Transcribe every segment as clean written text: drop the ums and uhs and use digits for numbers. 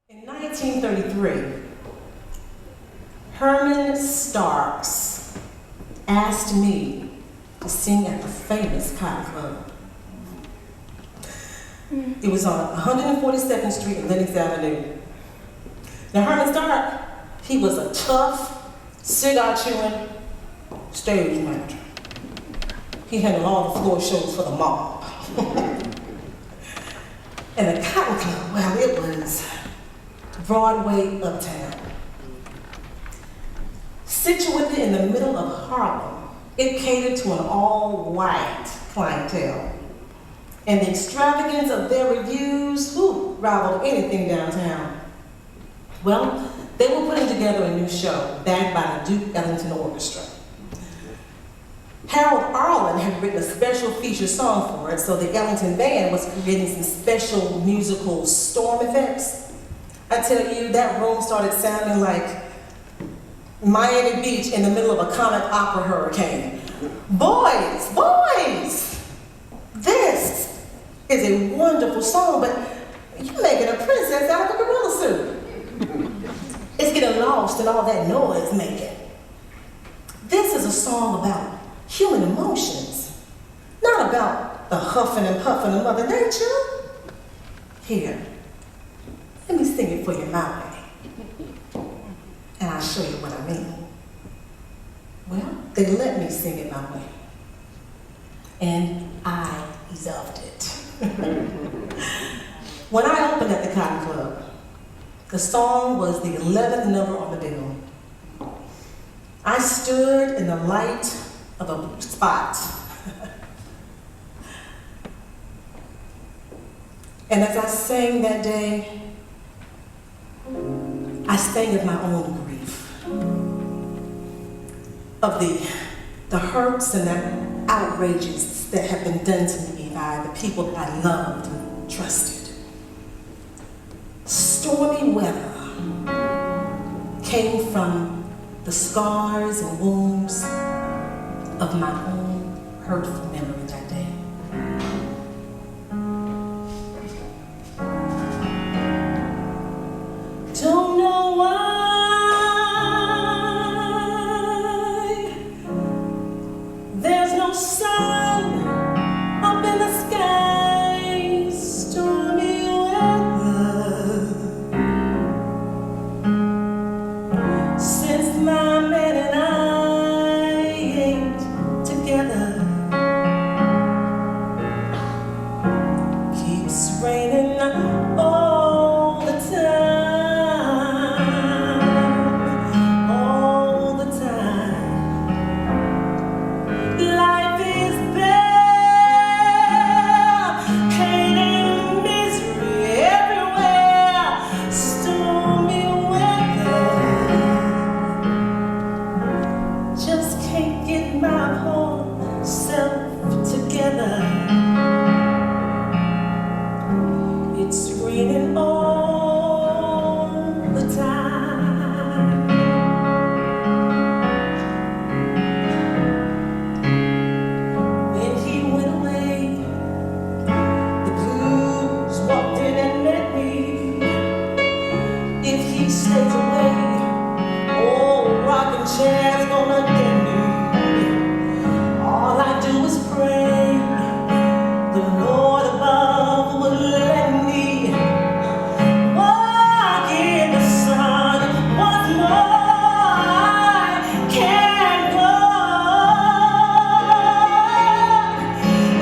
In 1933, Herman Starks asked me to sing at the famous Cotton Club. It was on 142nd Street and Lenox Avenue. Now Herman Stark, he was a tough, cigar-chewing stage manager. He handled all the floor shows for the mob. And the Cotton Club, well, it was Broadway uptown. Situated in the middle of Harlem, it catered to an all-white clientele. And the extravagance of their reviews, rivaled anything downtown. Well, they were putting together a new show, backed by the Duke Ellington Orchestra. Harold Arlen had written a special feature song for it, so the Ellington Band was creating some special musical storm effects. I tell you, that room started sounding like Miami Beach in the middle of a comic opera hurricane. Boys, this is a wonderful song, but you're making a princess out of a gorilla suit. It's getting lost in all that noise making. This is a song about human emotions, not about the huffing and puffing of Mother Nature. Here, let me sing it for you my way, and I'll show you what I mean. Well, they let me sing it my way, and I loved it. When I opened at the Cotton Club, the song was the 11th number on the bill. I stood in the light of a blue spot. And as I sang that day, I sang of my own grief, of the hurts and the outrages that have been done to me by the people that I loved and trusted. Stormy weather came from the scars and wounds of my own hurtful memory that day. Don't know why there's no sun up in the sky, stormy weather. Since my man and I ain't together, keeps raining all the time, all the time. Life is bare, pain and misery everywhere, stormy weather. Just can't get my whole self together. It's raining all the time. When he went away, the blues walked in and met me. If he stays away, oh, rocking chair's gonna get me. All I do is pray the Lord above will let me walk in the sun once more. I can't go.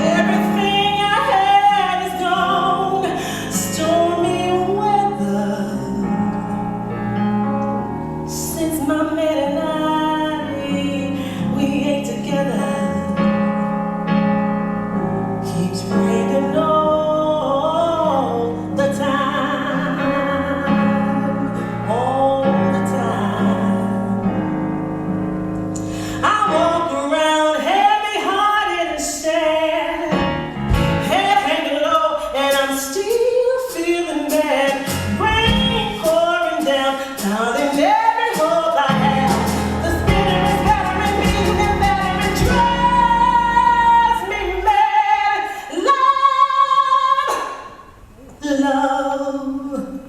Everything I had is gone. Stormy weather. Since my man and I, we ain't together. Keeps raining all the time, all the time. I walk around heavy-hearted and sad, head hanging low, and I'm still feeling bad. Rain pouring down in every hope I have. The spinner is battering me and battering, drives me mad. Love,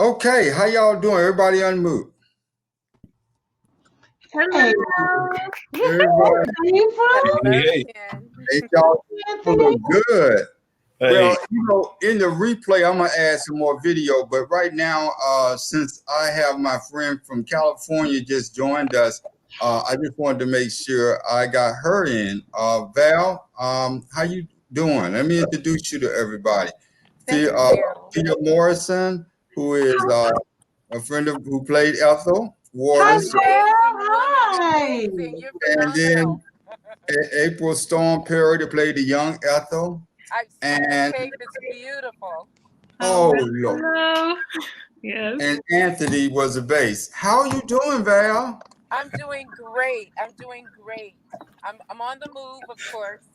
Okay, how y'all doing? Everybody unmute. Hello. Everybody, Hey. hey, y'all doing good. Hey. Well, in the replay, I'm gonna add some more video, but right now, since I have my friend from California just joined us, I just wanted to make sure I got her in. Val, how you doing? Let me introduce you to everybody. Peter Morrison, who is a friend who played Ethel Waters. Hi. And then April Storm Perry to play the young Ethel. I've seen the tape, it's beautiful. Oh, Lord. Hello. Yes. And Anthony was the bass. How are you doing, Val? I'm doing great. I'm on the move, of course.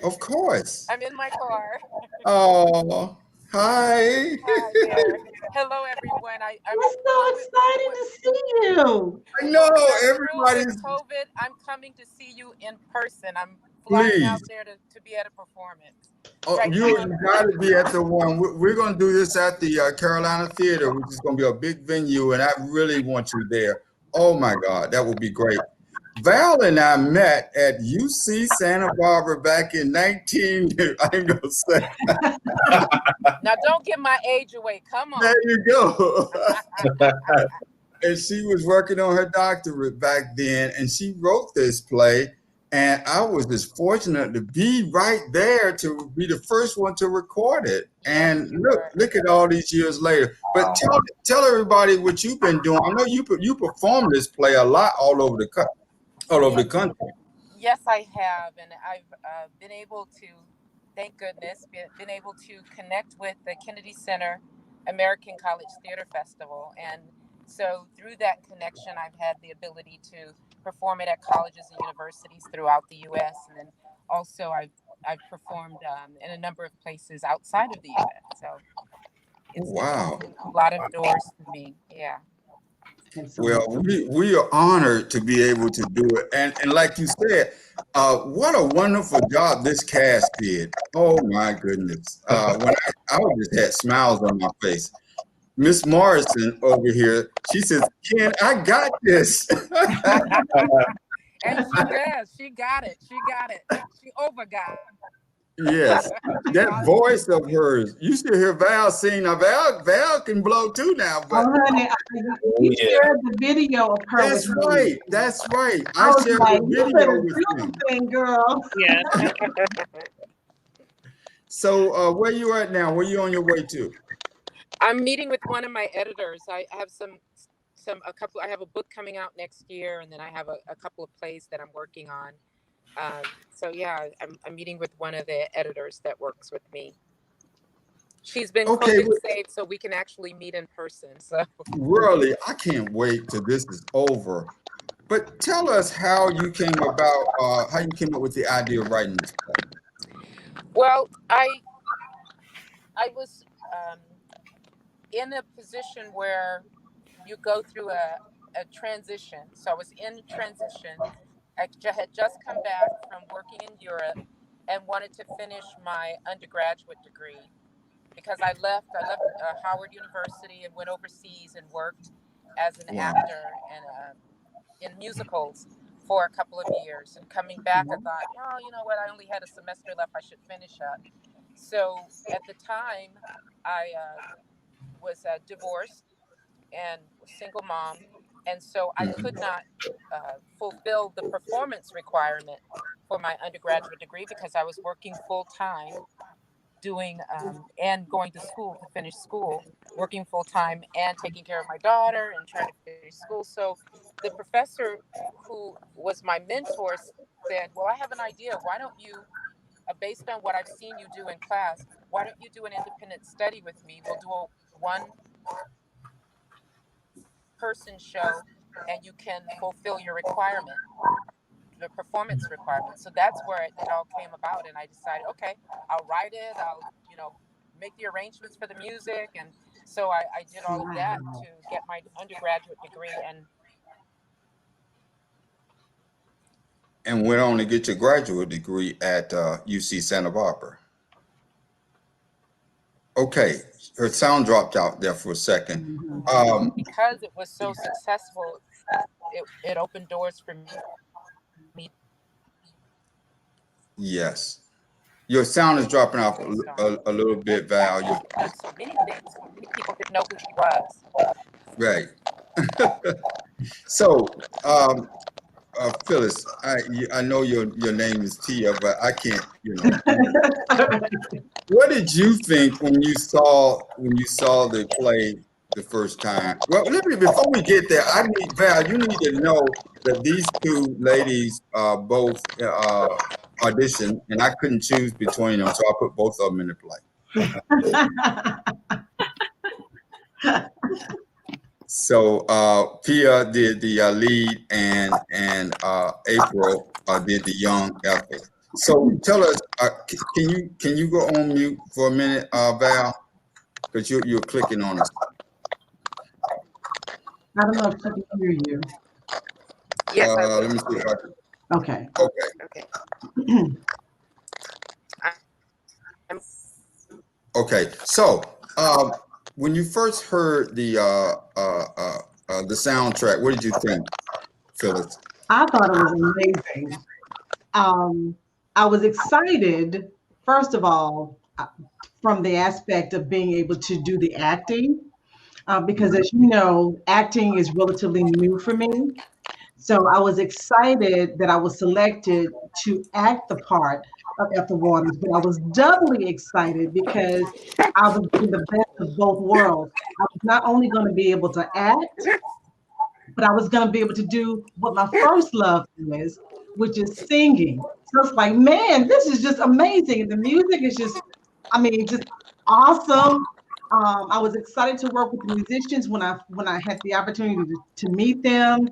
Of course. I'm in my car. Oh, hi. Hi there. Hello, everyone. It's so exciting to see you. I know Through everybody's. with COVID, I'm coming to see you in person. I'm flying out there to be at a performance. Oh, Right you now. got to be at the one. We're going to do this at the Carolina Theater, which is going to be a big venue, and I really want you there. Oh my God, that would be great. Val and I met at UC Santa Barbara back in 19. I ain't gonna say. Now, don't give my age away. Come on. There you go. And she was working on her doctorate back then, and she wrote this play. And I was just fortunate to be right there to be the first one to record it. And look at all these years later. But tell everybody what you've been doing. I know you performed this play a lot all over the country. Yes, I have, and I've been able to, thank goodness, been able to connect with the Kennedy Center American College Theater Festival, and so through that connection, I've had the ability to perform it at colleges and universities throughout the U.S., and then also I've performed in a number of places outside of the U.S. So it's opened a lot of doors for me. Yeah. Well, we are honored to be able to do it. And like you said, what a wonderful job this cast did. Oh my goodness. When I just had smiles on my face. Miss Morrison over here, she says, Ken, I got this. And she does. She got it. She overgot it. Yes, that voice of hers. You should hear Val sing. Now, Val can blow too now. But honey, you shared the video of her. That's right. That's right. I was shared like, the you video better with do him. the thing, girl. Yeah. So, where you at now? Where you on your way to? I'm meeting with one of my editors. I have I have a book coming out next year, and then I have a couple of plays that I'm working on. So yeah, I'm meeting with one of the editors that works with me. She's been COVID safe, so we can actually meet in person. So really, I can't wait till this is over. But tell us how you came up with the idea of writing this play. Well, I was in a position where you go through a transition. So I was in transition. I had just come back from working in Europe and wanted to finish my undergraduate degree because I left Howard University and went overseas and worked as an actor and in musicals for a couple of years. And coming back, I thought, oh, you know what? I only had a semester left. I should finish up. So at the time, I was divorced and single mom, and so I could not fulfill the performance requirement for my undergraduate degree because I was working full time, doing and going to school to finish school, working full time and taking care of my daughter and trying to finish school. So the professor who was my mentor said, well, I have an idea. Why don't you, based on what I've seen you do in class, why don't you do an independent study with me? We'll do a one person show and you can fulfill your requirement, the performance requirement. So that's where it all came about. And I decided, okay, I'll write it. I'll, make the arrangements for the music. And so I did all of that to get my undergraduate degree. And went on to get your graduate degree at UC Santa Barbara. Okay, her sound dropped out there for a second. Because it was so successful, it opened doors for me. Yes. Your sound is dropping off a little bit, Val. Done so many things. Many people didn't know who she was. Right. So, Phyllis, I know your name is Tia, but I can't, What did you think when you saw the play the first time? Well, before we get there, I need Val. You need to know that these two ladies both auditioned, and I couldn't choose between them, so I put both of them in the play. So Pia did the lead, and April did the young Ethel. So tell us, can you go on mute for a minute, Val? Because you're clicking on us. I don't know if she can hear you. Yes, let me see if I can. Okay. Okay. So when you first heard the soundtrack, what did you think, Phyllis? I thought it was amazing. I was excited, first of all, from the aspect of being able to do the acting, because as you know, acting is relatively new for me. So I was excited that I was selected to act the part of Ethel Waters, but I was doubly excited because I was doing the best of both worlds. I was not only going to be able to act, but I was going to be able to do what my first love is, which is singing. So it's like, man, this is just amazing. And the music is just, just awesome. I was excited to work with the musicians when I had the opportunity to meet them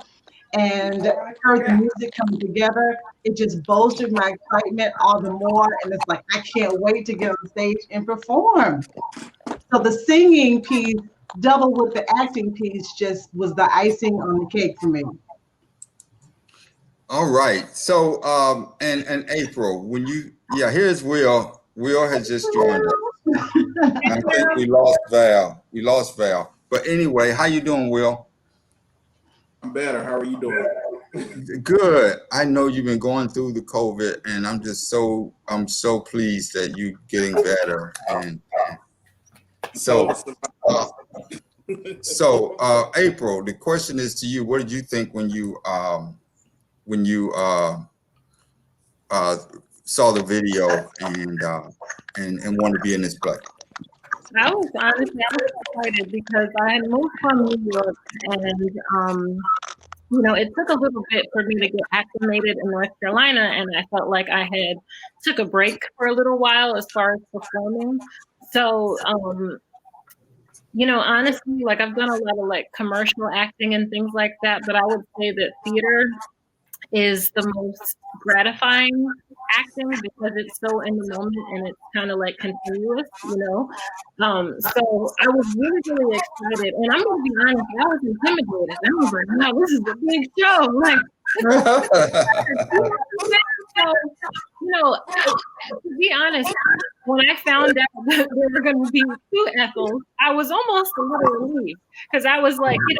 and heard the music coming together. It just bolstered my excitement all the more. And it's like, I can't wait to get on stage and perform. So the singing piece, double with the acting piece, just was the icing on the cake for me. All right. So, and April, here's Will. Will has just joined us. I think we lost Val. But anyway, how you doing, Will? I'm better. How are you doing? Good. I know you've been going through the COVID, and I'm so pleased that you're getting better. And so April, the question is to you. What did you think when you saw the video and wanted to be in this play? I was excited because I had moved from New York, and it took a little bit for me to get acclimated in North Carolina, and I felt like I had took a break for a little while as far as performing. So honestly, like I've done a lot of like commercial acting and things like that, but I would say that theater is the most gratifying acting because it's so in the moment and it's kind of like continuous, so I was really, really excited, and I'm gonna be honest, I was intimidated. I was like, no, this is a big show. Like, so, to be honest, when I found out that there were going to be two Ethels, I was almost a little relieved because I was like, I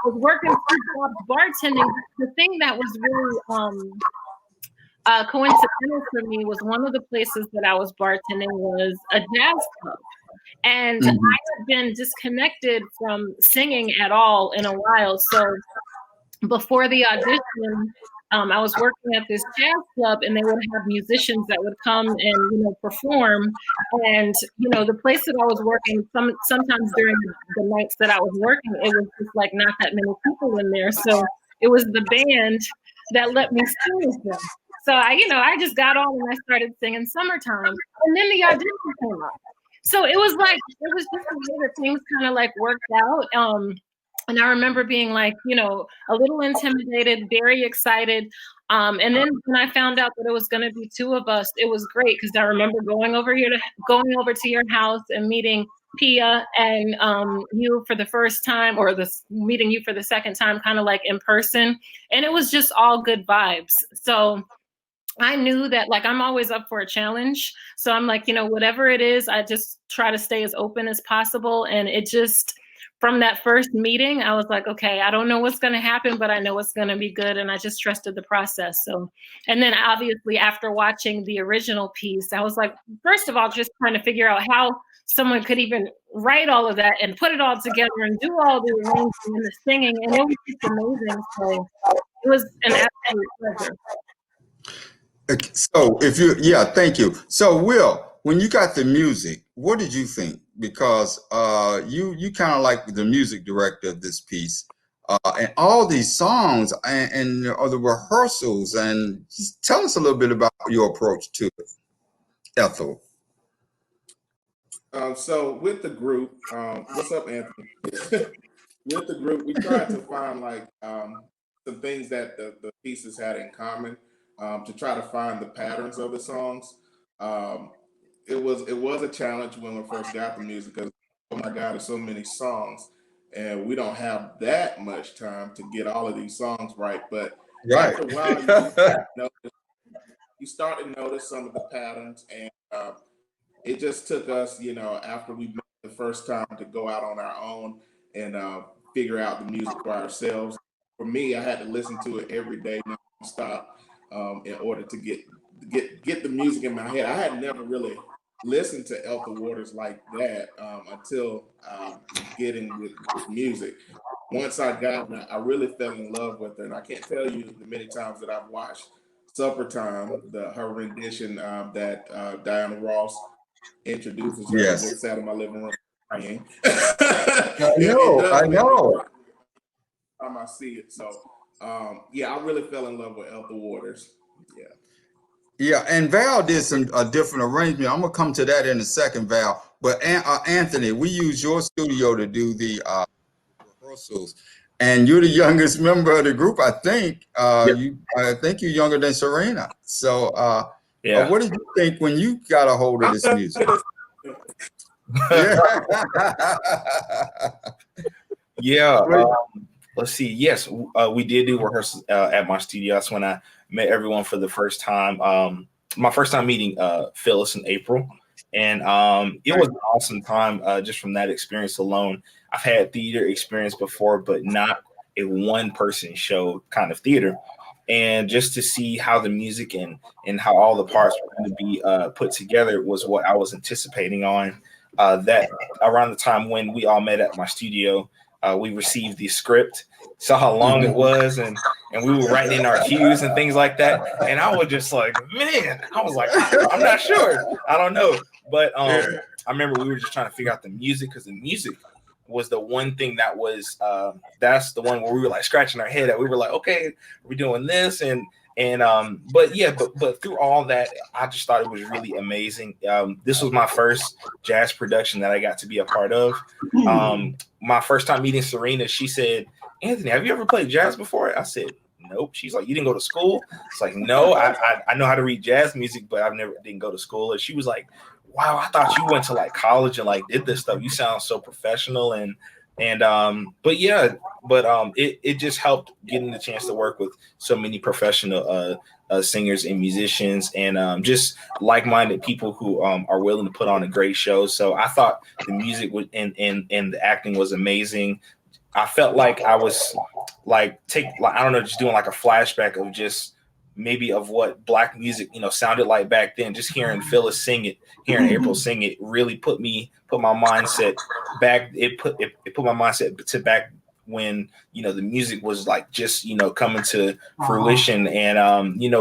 was working 2 jobs bartending. The thing that was really coincidental for me was one of the places that I was bartending was a jazz club. And I had been disconnected from singing at all in a while. So before the audition, I was working at this jazz club, and they would have musicians that would come and perform. And the place that I was working, sometimes during the nights that I was working, it was just like not that many people in there. So it was the band that let me sing with them. So I just got on and I started singing "Summertime," and then the audition came up. So it was just the way that things kind of like worked out. And I remember being like, a little intimidated, very excited. And then when I found out that it was going to be 2 of us, it was great because I remember going over to your house and meeting Pia and you for the first time, or meeting you for the second time, kind of like in person. And it was just all good vibes. So I knew that, like, I'm always up for a challenge. So I'm like, you know, whatever it is, I just try to stay as open as possible. And it just, from that first meeting, I was like, okay, I don't know what's going to happen, but I know it's going to be good. And I just trusted the process. So, and then obviously after watching the original piece, I was like, first of all, just trying to figure out how someone could even write all of that and put it all together and do all the arranging and the singing. And it was just amazing. So it was an absolute pleasure. So if you, yeah, thank you. So Will, when you got the music, what did you think? Because you kind of like the music director of this piece, and all these songs and the rehearsals, and just tell us a little bit about your approach to it, Ethel. So with the group, what's up, Anthony? With the group, we tried to find like some things that the pieces had in common, to try to find the patterns of the songs. It was a challenge when we first got the music because, oh my God, there's so many songs, and we don't have that much time to get all of these songs right. But Right. after a while, you start to notice some of the patterns, and it just took us, after we met the first time, to go out on our own and figure out the music for ourselves. For me, I had to listen to it every day, nonstop, in order to get the music in my head. I had never really listened to Ethel Waters like that until getting with music. Once I got her, I really fell in love with her, and I can't tell you the many times that I've watched Supper Time, her rendition that Diana Ross introduces her. Yes. I just sat in my living room crying. I know. I see it. So, I really fell in love with Ethel Waters. Yeah. Yeah, and Val did some different arrangement. I'm gonna come to that in a second, Val. But Anthony, we use your studio to do the rehearsals, and you're the youngest member of the group. I think I think you're younger than Serena. So, what did you think when you got a hold of this music? Let's see. Yes, we did do rehearsals at my studio. That's when I met everyone for the first time. My first time meeting Phyllis in April, and it was an awesome time just from that experience alone. I've had theater experience before, but not a one-person show kind of theater. And just to see how the music and how all the parts were going to be put together was what I was anticipating on. That around the time when we all met at my studio, we received the script, saw how long it was, and we were writing in our cues and things like that. And I was just like, man, I'm not sure. I don't know. But I remember we were just trying to figure out the music, because the music was the one thing that was that's the one where we were like scratching our head at. We were like, okay, we're doing this but through all that, I just thought it was really amazing. This was my first jazz production that I got to be a part of. My first time meeting Serena, she said, Anthony, have you ever played jazz before? I said, nope. She's like, you didn't go to school? It's like, no, I know how to read jazz music, but didn't go to school. And she was like, wow, I thought you went to like college and like did this stuff. You sound so professional. It just helped getting the chance to work with so many professional singers and musicians, and just like-minded people who are willing to put on a great show. So I thought the music and the acting was amazing. I felt like I was just doing like a flashback of just maybe of what Black music, sounded like back then. Just hearing Phyllis sing it, hearing April sing it, really put my mindset back. It put my mindset to back when, the music was like just, coming to fruition. And,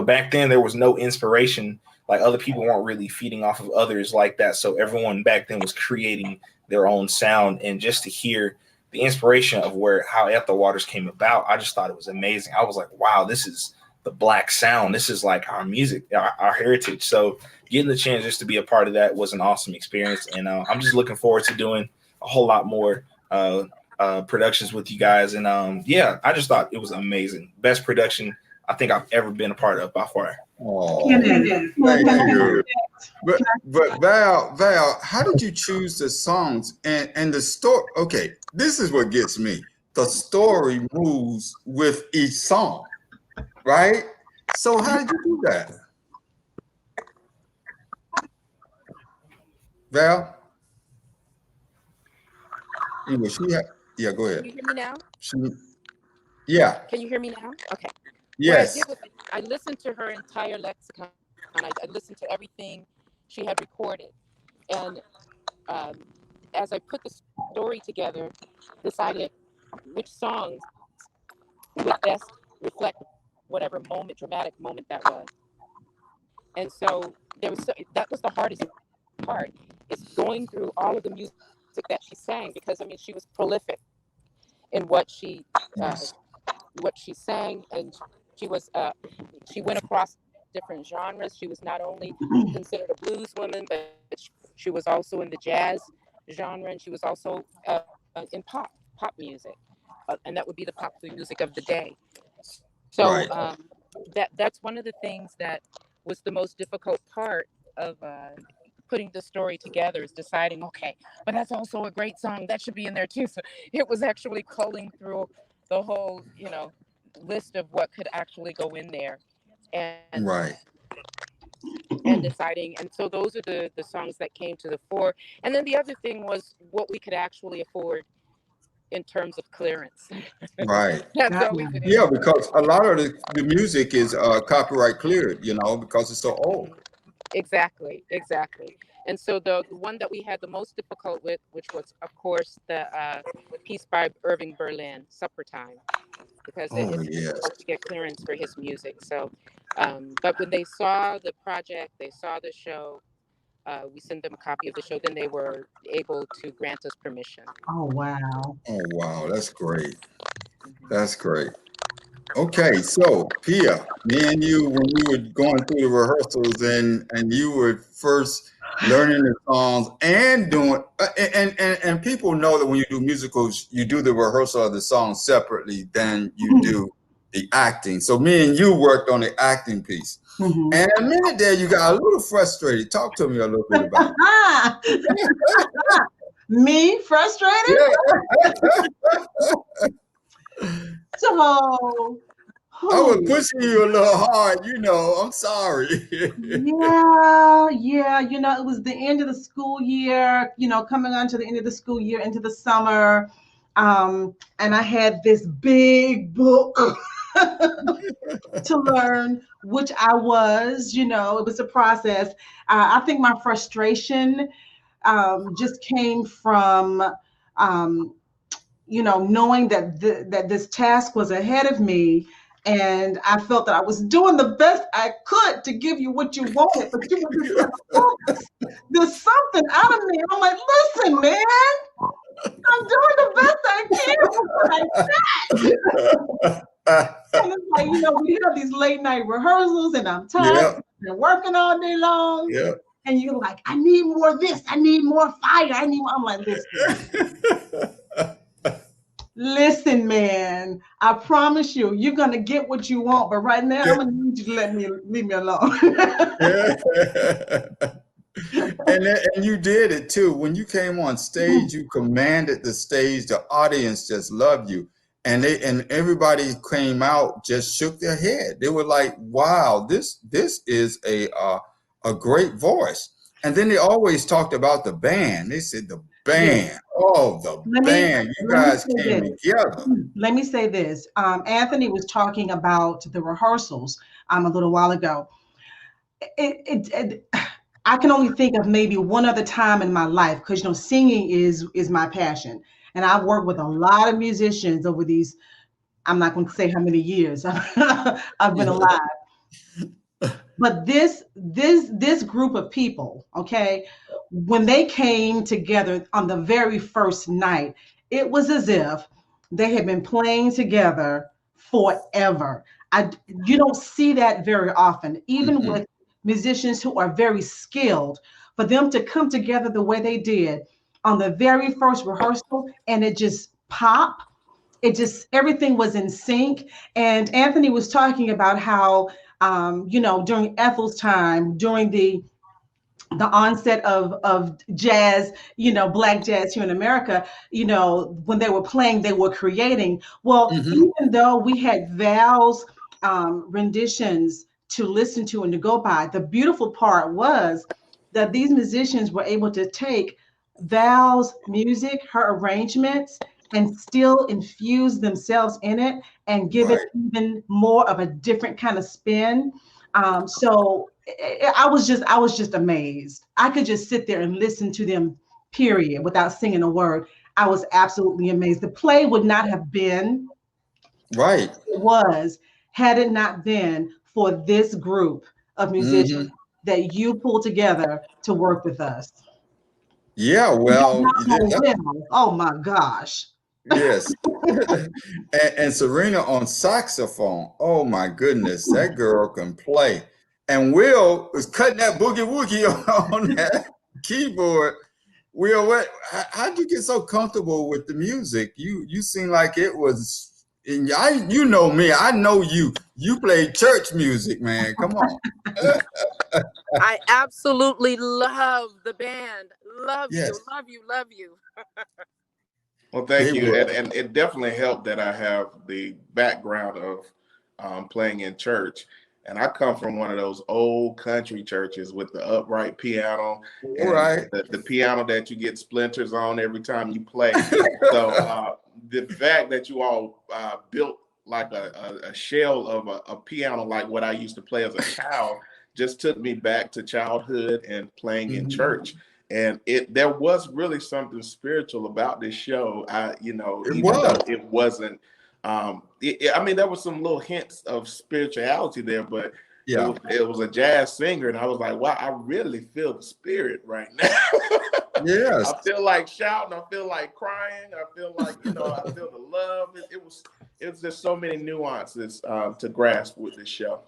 back then there was no inspiration. Like, other people weren't really feeding off of others like that. So everyone back then was creating their own sound. And just to hear the inspiration of how Ethel Waters came about, I just thought it was amazing. I was like, wow, this is the Black sound. This is like our music, our heritage. So getting the chance just to be a part of that was an awesome experience. And I'm just looking forward to doing a whole lot more productions with you guys. And I just thought it was amazing. Best production I think I've ever been a part of by far. Oh, thank you. But Val, how did you choose the songs and the story? Okay, this is what gets me. The story moves with each song, right? So how did you do that? Val? Anyway, yeah, go Can ahead. you hear me now? She, yeah, Can you hear me now? Okay. What I yes, did was I listened to her entire lexicon. I listened to everything she had recorded. And um, as I put the story together, decided which songs would best reflect whatever moment, dramatic moment that was. And so that was the hardest part, is going through all of the music that she sang, because I mean she was prolific in uh, yes, what she sang, and she was she went across different genres. She was not only considered a blues woman, but she was also in the jazz genre, and she was also in pop music, and that would be the pop music of the day. So right, that's one of the things that was the most difficult part of putting the story together, is deciding, okay, but that's also a great song that should be in there too. So it was actually culling through the whole, list of what could actually go in there, and right. deciding. And so those are the songs that came to the fore. And then the other thing was what we could actually afford in terms of clearance. Right. That's Got always you. an Yeah, issue. because a lot of the music is copyright cleared, because it's so old. Mhm. Exactly, exactly. And so the one that we had the most difficult with, which was, of course, the piece by Irving Berlin, Supper Time, because Oh, it's yes. difficult to get clearance for his music. So, but when they saw the project, they saw the show, we sent them a copy of the show, then they were able to grant us permission. Oh, wow. Oh, wow. That's great. Mhm. That's great. Okay, so Pia, me and you, when we were going through the rehearsals and you were first learning the songs and doing, and people know that when you do musicals, you do the rehearsal of the songs separately than you do the acting. So me and you worked on the acting piece. Mhm. And a minute there, you got a little frustrated. Talk to me a little bit about Me frustrated? it. So, I was who? pushing you a little hard, I'm sorry. Yeah. It was the end of the school year, coming on to the end of the school year, into the summer. And I had this big book to learn, which I was, it was a process. I think my frustration just came from, um, knowing that this task was ahead of me, and I felt that I was doing the best I could to give you what you wanted, but you were just like, oh, there's something out of me. I'm like, listen, man, I'm doing the best I can. And it's like, we have these late night rehearsals, and I'm tired Yep, and working all day long. yep. And you're like, I need more of this. I need more fire. I'm like, listen, man. I promise you're gonna get what you want. But right now, I'm gonna need you to leave me alone. And you did it too. When you came on stage, you commanded the stage. The audience just loved you, and everybody came out just shook their head. They were like, "Wow, this is a great voice." And then they always talked about the band. They said the Yeah. band. Oh, the Let me band. You let me guys say came this. together. Let me say this. Anthony was talking about the rehearsals a little while ago. It I can only think of maybe one other time in my life, because singing is my passion, and I've worked with a lot of musicians over these. I'm not going to say how many years I've been alive, but this group of people, okay, when they came together on the very first night, it was as if they had been playing together forever. You don't see that very often, even Mhm. with musicians who are very skilled. For them to come together the way they did on the very first rehearsal, and it just pop, everything was in sync. And Anthony was talking about how during Ethel's time, during the onset of jazz, black jazz here in America, when they were playing, they were creating. Well, Mhm. even though we had Val's renditions to listen to and to go by, the beautiful part was that these musicians were able to take Val's music, her arrangements, and still infuse themselves in it and give it Right. even more of a different kind of spin. I was just amazed. I could just sit there and listen to them, period, without singing a word. I was absolutely amazed. The play would not have been Right. it was had it not been for this group of musicians that you pulled together to work with us. Yeah, well, Oh my gosh. yes. And Serena on saxophone. Oh my goodness, that girl can play. And Will was cutting that boogie woogie on that keyboard. Will, how'd you get so comfortable with the music? You seem like it was, and you know me. I know you. You played church music, man. Come on. I absolutely love the band. Love Yes. you, love you, love you. Well, thank you. Will. And it definitely helped that I have the background of playing in church. And I come from one of those old country churches with the upright piano, and Right. the piano that you get splinters on every time you play. So the fact that you all built like a shell of a piano like what I used to play as a child just took me back to childhood and playing in church. And there was really something spiritual about this show. Even though it wasn't, I mean, there was some little hints of spirituality there, but Yeah. it was a jazz singer, and I was like, wow, I really feel the spirit right now. Yes. I feel like shouting, I feel like crying, I feel like, I feel the love. It was just so many nuances to grasp with this show.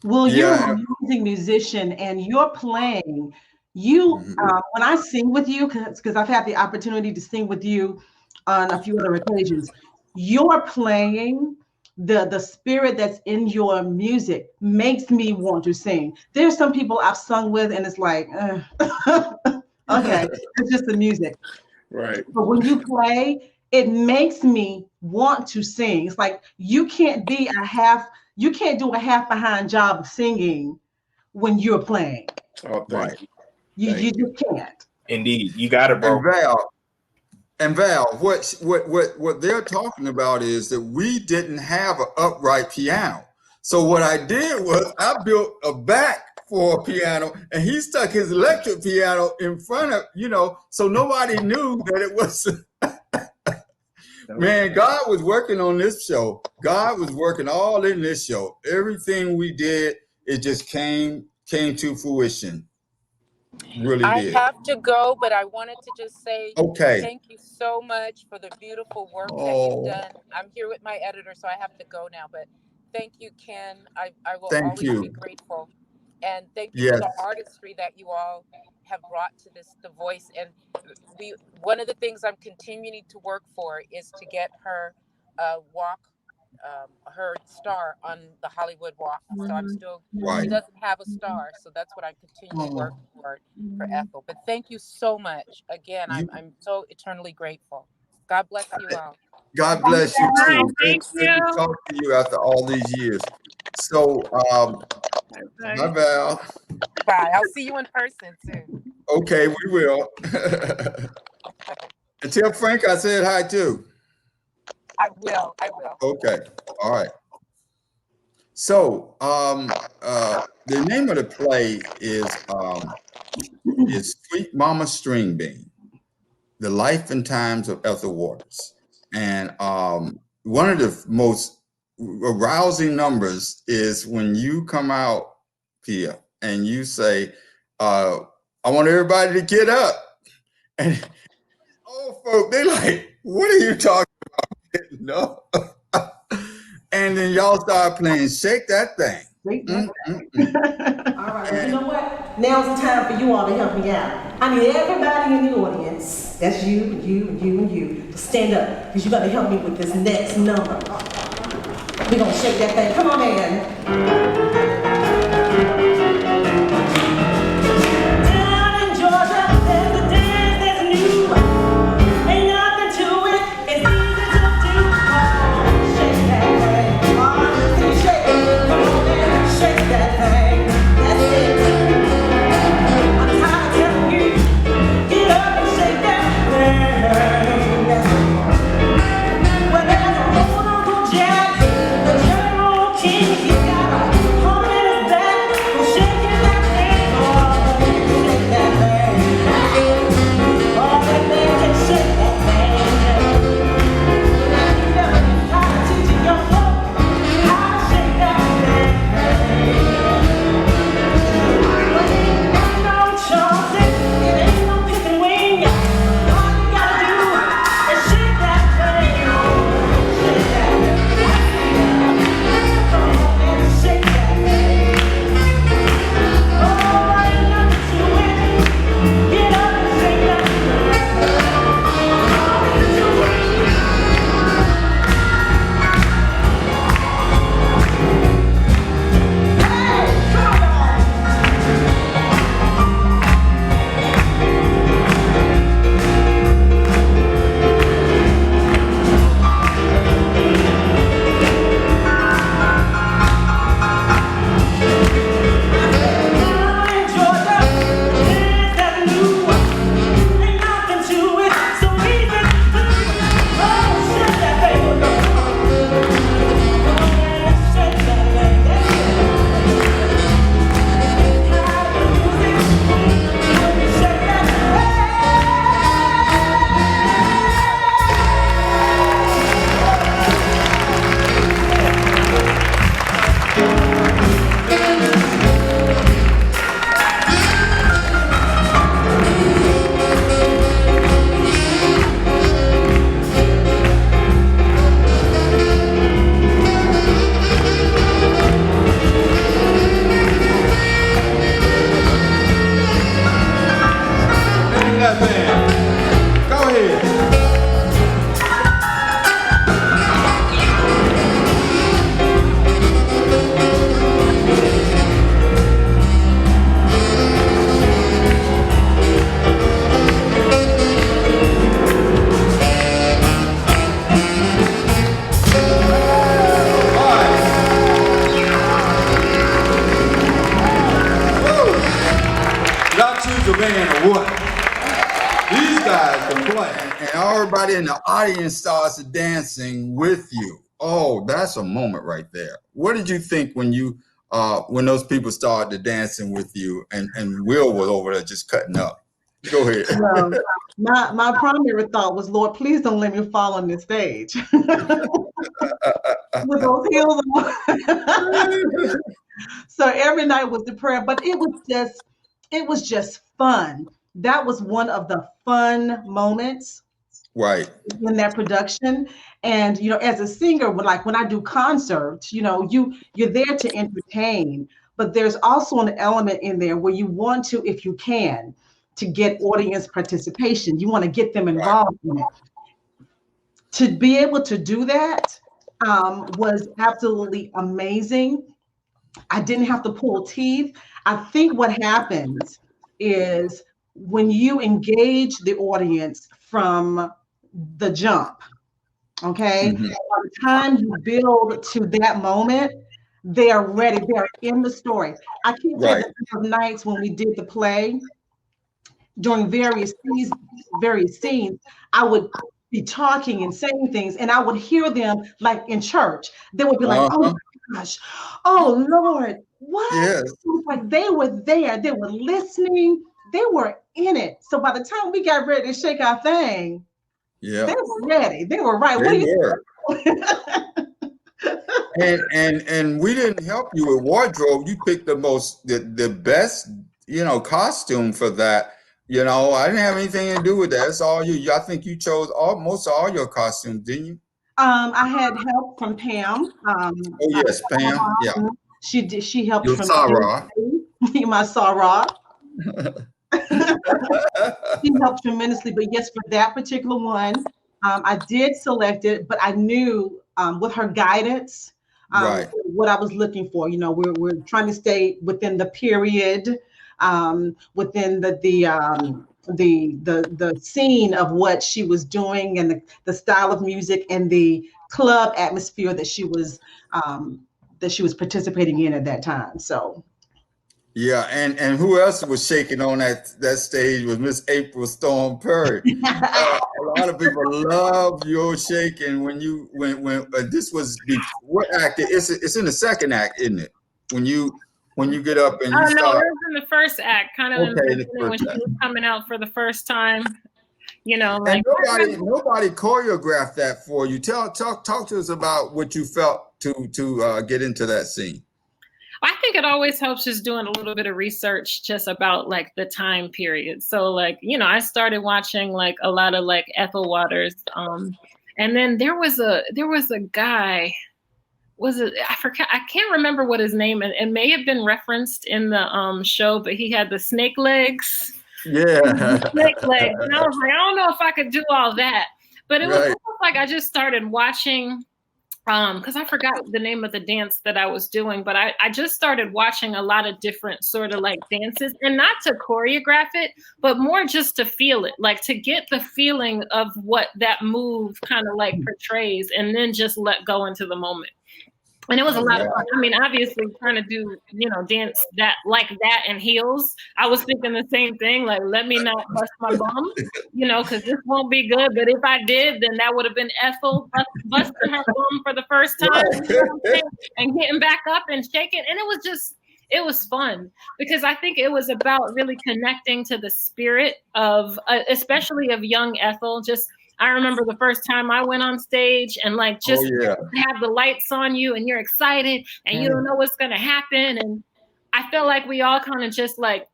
Well, you're an amazing musician, and you're playing. When I sing with you, because I've had the opportunity to sing with you on a few other occasions, you're playing the spirit that's in your music makes me want to sing. There's some people I've sung with, and it's like, okay, it's just the music. Right. But when you play, it makes me want to sing. It's like you can't do a half behind job of singing when you're playing. Oh, thank you. You just can't. Indeed, you got it, bro. And Val, what they're talking about is that we didn't have an upright piano. So what I did was I built a back for a piano, and he stuck his electric piano in front of, so nobody knew that it was. Man, God was working on this show. God was working all in this show. Everything we did, it just came to fruition. Really did. I have to go, but I wanted to just say thank you so much for the beautiful work that you've done. I'm here with my editor, so I have to go now. But thank you, Ken. I will always be grateful. And thank you for the artistry that you all have brought to the voice. And one of the things I'm continuing to work for is to get her her star on the Hollywood Walk. So I'm still, she doesn't have a star. So that's what I'm continuing to work for Ethel. But thank you so much. Again, I'm so eternally grateful. God bless you all. God bless you too. Thank you. Good to talk to you after all these years. So, bye, Val. Bye. I'll see you in person soon. Okay, we will. And tell Frank I said hi too. I will. Okay. All right. So, the name of the play is Sweet Mama Stringbean, The Life and Times of Ethel Waters. And one of the most arousing numbers is when you come out, Pia, and you say, I want everybody to get up. And old folk, they like, what are you talking about? No. And then y'all start playing Shake That Thing. All right, well, you know what? Now's the time for you all to help me out. I need everybody in the audience, that's you, and you, to stand up, because you're going to help me with this next number. We're going to shake that thing. Come on, man. I'm or what? These guys can play. And everybody in the audience starts dancing with you. Oh, that's a moment right there. What did you think when those people started dancing with you and Will was over there just cutting up? Go ahead. Well, my primary thought was, Lord, please don't let me fall on this stage with those heels on. So every night was the prayer, but it was just fun. That was one of the fun moments, right, in that production. And as a singer, like when I do concerts, you're there to entertain, but there's also an element in there where you want to, if you can, to get audience participation. You want to get them involved in it. To be able to do that was absolutely amazing. I didn't have to pull teeth. I think what happens is when you engage the audience from the jump, okay, by the time you build to that moment, they are ready. They are in the story. I can't tell you the number of nights when we did the play, during various scenes, I would be talking and saying things, and I would hear them like in church. They would be like, "Oh my gosh, oh Lord, what?" Yes. It was like they were there, they were listening, they were in it. So by the time we got ready to shake our thing, they were ready. They were right. They were. and we didn't help you with wardrobe. You picked the best, costume for that. I didn't have anything to do with that. It's all you. I think you chose most all your costumes, didn't you? I had help from Pam. Oh yes, Pam. Yeah. She did. She helped your from Sarah. My Sarah. She helped tremendously. But yes, for that particular one, I did select it, but I knew with her guidance what I was looking for. We're trying to stay within the period, within the scene of what she was doing, and the style of music and the club atmosphere that she was participating in at that time. So yeah, and who else was shaking on that stage was Miss April Storm Perry. A lot of people love your shaking when this was what act? It's in the second act, isn't it? When you get up and you start. No, it was in the first act, kind of in the beginning when she was coming out for the first time. And nobody choreographed that for you. Talk to us about what you felt to get into that scene. I think it always helps just doing a little bit of research just about like the time period. So like, I started watching like a lot of like Ethel Waters. And then there was a guy, I forgot, I can't remember what his name is. It may have been referenced in the show, but he had the snake legs. Yeah. Snake legs. And I was like, I don't know if I could do all that. But it was almost like I just started watching, because I forgot the name of the dance that I was doing, but I just started watching a lot of different sort of like dances, and not to choreograph it, but more just to feel it, like to get the feeling of what that move kind of like portrays, and then just let go into the moment. And it was a lot of fun. I mean, obviously trying to do, dance that like that in heels. I was thinking the same thing, like, let me not bust my bum, because this won't be good. But if I did, then that would have been Ethel busting her bum for the first time, and getting back up and shaking. And it was fun, because I think it was about really connecting to the spirit of, especially of young Ethel. I remember the first time I went on stage, and like just have the lights on you and you're excited and you don't know what's going to happen. And I felt like we all kind of just like,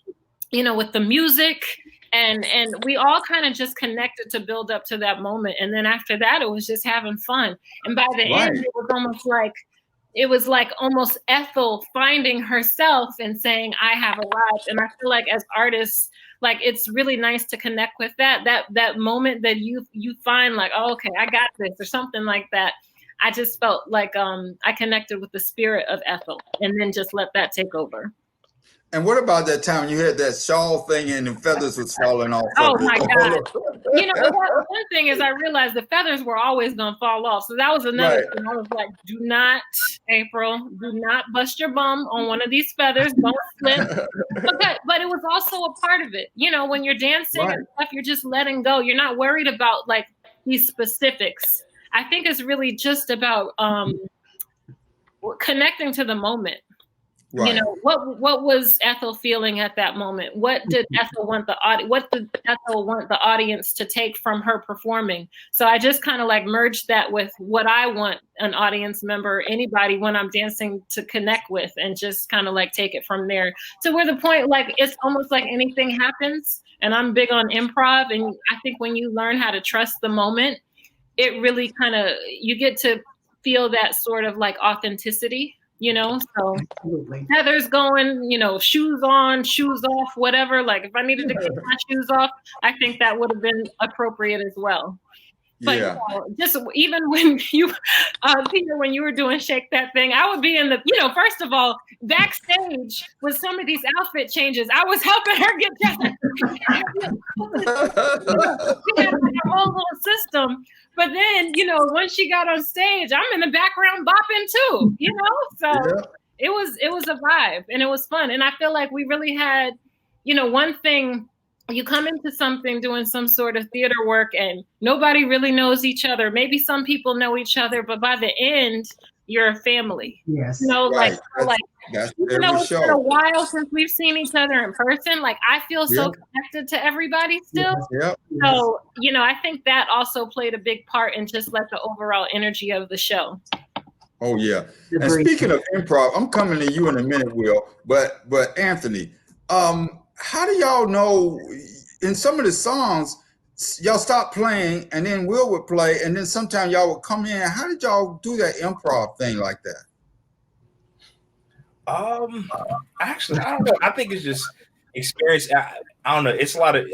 with the music and we all kind of just connected to build up to that moment. And then after that, it was just having fun. And by the end, it was like almost Ethel finding herself and saying, I have arrived. And I feel like as artists, like it's really nice to connect with that moment that you find like, oh, okay, I got this, or something like that. I just felt like I connected with the spirit of Ethel, and then just let that take over. And what about that time you had that shawl thing and the feathers was falling off? Oh my God. you know, one thing is I realized the feathers were always going to fall off. So that was another thing. I was like, do not, April, do not bust your bum on one of these feathers. Don't slip. But it was also a part of it. You know, when you're dancing and stuff, you're just letting go. You're not worried about like these specifics. I think it's really just about connecting to the moment. Right. You know, what was Ethel feeling at that moment? What did Ethel want the audience to take from her performing? So I just kind of like merged that with what I want an audience member, anybody when I'm dancing to connect with, and just kind of like take it from there to where the point, like, it's almost like anything happens. And I'm big on improv. And I think when you learn how to trust the moment, it really kind of, you get to feel that sort of like authenticity. You know, so feathers going, you know, shoes on, shoes off, whatever. Like if I needed to kick my shoes off, I think that would have been appropriate as well. But you know, just even when you, Peter, when you were doing Shake That Thing, I would be in the, you know, first of all, backstage with some of these outfit changes, I was helping her get that. We had like a whole little system. But then, you know, once she got on stage, I'm in the background bopping too, you know? So it was a vibe and it was fun. And I feel like we really had, you know, one thing, you come into something doing some sort of theater work and nobody really knows each other. Maybe some people know each other, but by the end, you're a family. Yes. You know, like even though it's been a while since we've seen each other in person, like I feel so connected to everybody still. So, you know, I think that also played a big part in just like the overall energy of the show. Oh yeah. And speaking of improv, I'm coming to you in a minute, Will. But Anthony, how do y'all know in some of the songs y'all stop playing and then Will would play and then sometimes y'all would come in? How did y'all do that improv thing like that? Actually, I don't know. I think it's just experience. I don't know. It's a lot of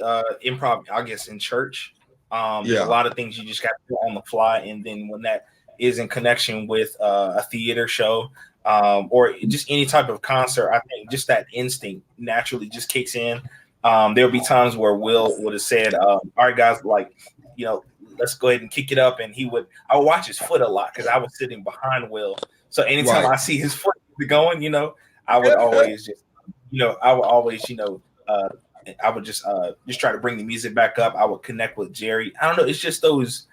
improv, I guess, in church. There's a lot of things you just got to do on the fly, and then when that is in connection with a theater show or just any type of concert, I think just that instinct naturally just kicks in. There'll be times where Will would have said, "All right, guys, like, you know, let's go ahead and kick it up," and I would watch his foot a lot because I was sitting behind Will. So anytime I see his foot going, you know, I would always just, you know, I would just try to bring the music back up. I would connect with Jerry. I don't know. It's just those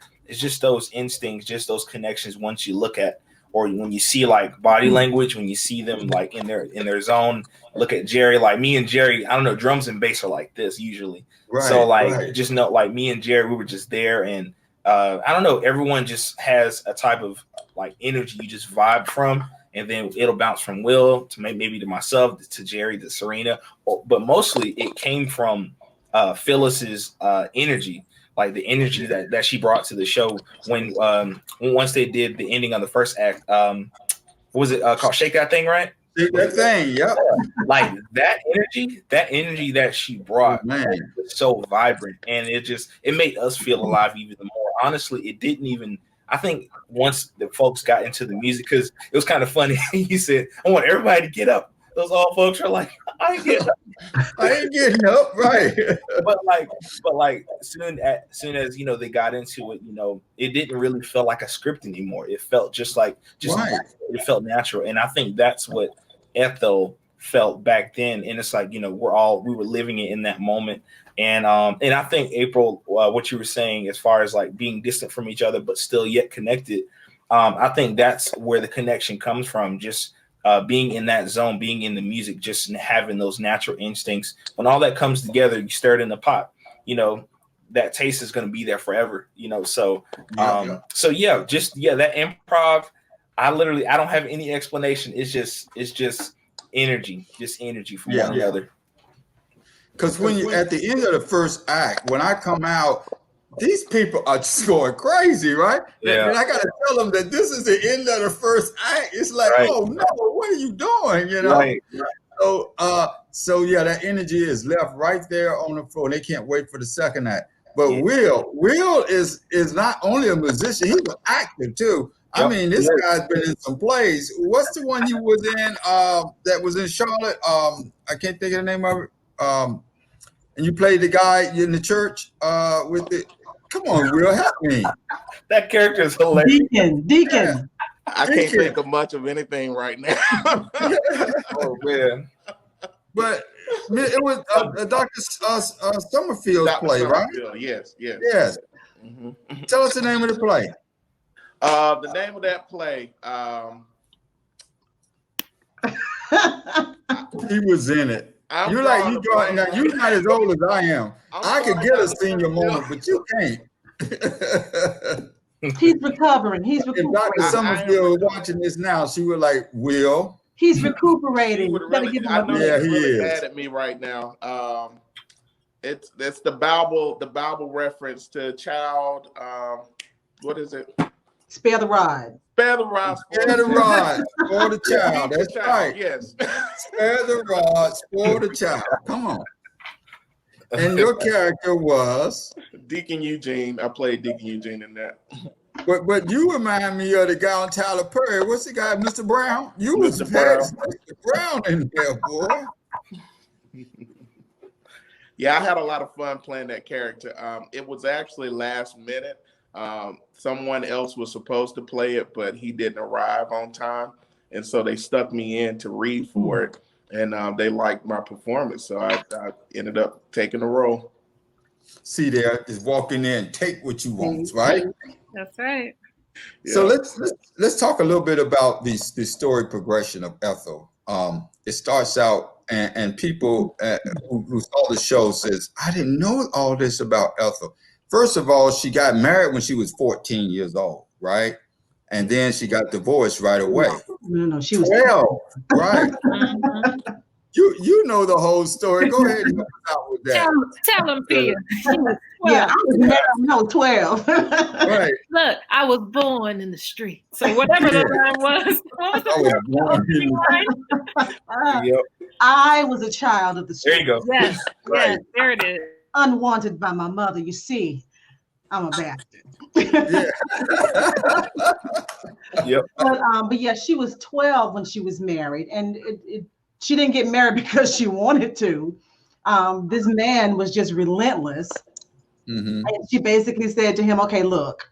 instincts, just those connections. Once you look at, or when you see like body language, when you see them like in their zone, look at Jerry, like me and Jerry, I don't know, drums and bass are like this usually. So like, just know like me and Jerry, we were just there. And I don't know, everyone just has a type of like energy you just vibe from. And then it'll bounce from Will to maybe to myself, to Jerry, to Serena. But mostly it came from Phyllis's energy, like the energy that she brought to the show when once they did the ending of the first act. What was it called? Shake That Thing, right? Shake That Thing, yep. Like that energy that she brought was so vibrant, and it made us feel alive even more. Honestly, it didn't even. I think once the folks got into the music, because it was kind of funny. He said, "I want everybody to get up." Those old folks are like, "I ain't getting up. I ain't getting up." Right. but soon as you know they got into it, you know, it didn't really feel like a script anymore. It felt it felt natural, and I think that's what Ethel felt back then. And it's like, you know, we were living it in that moment. And I think April, what you were saying as far as like being distant from each other but still yet connected, I think that's where the connection comes from. Just being in that zone, being in the music, just having those natural instincts. When all that comes together, you stir it in the pot, you know, that taste is going to be there forever, you know. So that improv, I don't have any explanation. It's just energy from one another. Because when you at the end of the first act, when I come out, these people are just going crazy, right? Yeah. And I got to tell them that this is the end of the first act. It's like, oh no, what are you doing? You know. Right. So yeah, that energy is left right there on the floor. They can't wait for the second act. But Will is not only a musician, he's an actor too. I mean, this guy's been in some plays. What's the one you was in that was in Charlotte? I can't think of the name of it. And you played the guy in the church with the. Come on, Will, help me. That character is hilarious. Deacon. I can't think of much of anything right now. Oh man. But it was Dr. Summerfield's play, right? Yes. Yes. Mm-hmm. Tell us the name of the play. The name of that play. He was in it. You're not as old as I am. I could get a senior moment, but you can't. He's recovering. He's If recuperating. Dr. Summerfield was watching this now, she would like, Will. He's recuperating. He really mad at me right now. It's the Bible reference to child. What is it? Spare the rod. Spare the rod. Spare the rod. Spoil the child. That's right. Yes. Spare the rod. Spoil the child. Come on. And your character was Deacon Eugene. I played Deacon Eugene in that. But you remind me of the guy on Tyler Perry. What's the guy, Mr. Brown? You was Mr. Brown. Mr. Brown in there, boy. Yeah, I had a lot of fun playing that character. It was actually last minute. Someone else was supposed to play it, but he didn't arrive on time. And so they stuck me in to read for it. And they liked my performance. So I ended up taking the role. See, there is walking in, take what you want, right? That's right. Yeah. So let's talk a little bit about the story progression of Ethel. It starts out, and people who saw the show says, I didn't know all this about Ethel. First of all, she got married when she was 14 years old, right? And then she got divorced right away. No, she was 12, right? You know the whole story. Go ahead and help us out with that. Tell them, Pia. Yeah, I was married when I was 12. Right. Look, I was born in the street. So whatever the line was. I was a child of the street. There you go. Yes, Right. yes, there it is. Unwanted by my mother. You see, I'm a bastard. Yeah. Yep. But yeah, she was 12 when she was married, and she didn't get married because she wanted to. This man was just relentless. Mm-hmm. And she basically said to him, okay, look,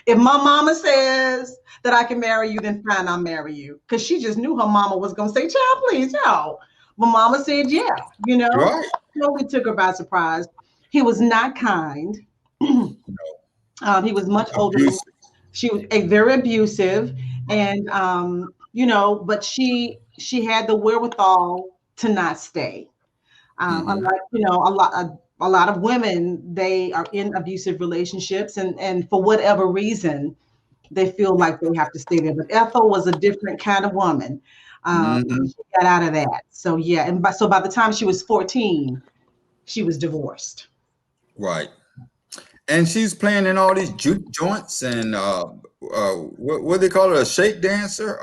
if my mama says that I can marry you, then fine, I'll marry you. Because she just knew her mama was going to say, child, please, no. But mama said, yeah, you know. Right. Totally took her by surprise. He was not kind. No. He was much older. She was very abusive. And, you know, but she had the wherewithal to not stay. Unlike, you know, a lot of women, they are in abusive relationships, and for whatever reason, they feel like they have to stay there. But Ethel was a different kind of woman. She got out of that. So yeah, and by the time she was 14, she was divorced. Right. And she's playing in all these juke joints and what they call it, a shake dancer.